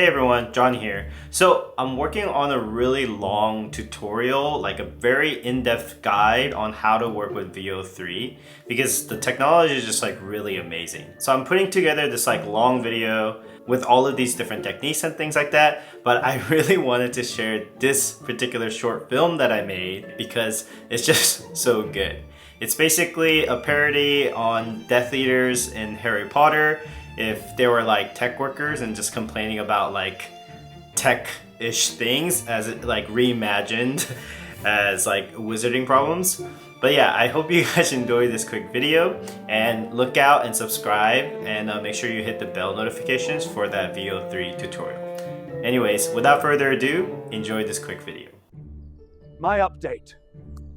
Hey everyone, John here. So I'm working on a really long tutorial, like a very in-depth guide on how to work with Veo3 because the technology is just like really amazing. So I'm putting together this like long video with all of these different techniques and things like that, but I really wanted to share this particular short film that I made because it's just so good. It's basically a parody on Death Eaters in Harry Potter if they were like tech workers and just complaining about like tech-ish things as it like reimagined as like wizarding problems. But yeah, I hope you guys enjoy this quick video and look out and subscribe and make sure you hit the bell notifications for that Veo3 tutorial. Anyways, without further ado, enjoy this quick video. My update.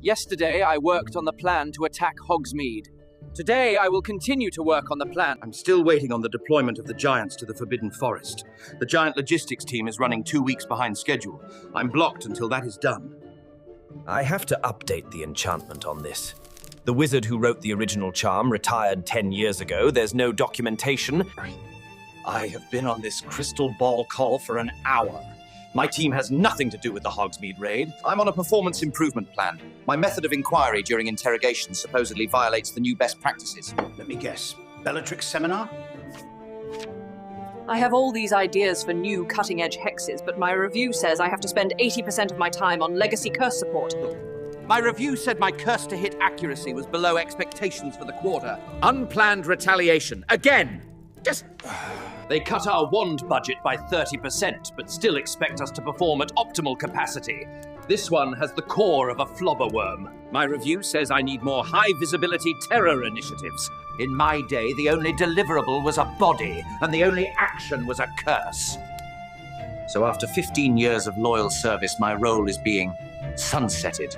Yesterday, I worked on the plan to attack Hogsmeade. Today, I will continue to work on the plan. I'm still waiting on the deployment of the Giants to the Forbidden Forest. The Giant logistics team is running 2 weeks behind schedule. I'm blocked until that is done. I have to update the enchantment on this. The wizard who wrote the original charm retired 10 years ago. There's no documentation. I have been on this crystal ball call for an hour. My team has nothing to do with the Hogsmeade raid. I'm on a performance improvement plan. My method of inquiry during interrogation supposedly violates the new best practices. Let me guess. Bellatrix seminar? I have all these ideas for new cutting-edge hexes, but my review says I have to spend 80% of my time on legacy curse support. My review said my curse to hit accuracy was below expectations for the quarter. Unplanned retaliation. Again! They cut our wand budget by 30%, but still expect us to perform at optimal capacity. This one has the core of a flobberworm. My review says I need more high-visibility terror initiatives. In my day, the only deliverable was a body, and the only action was a curse. So after 15 years of loyal service, my role is being sunsetted.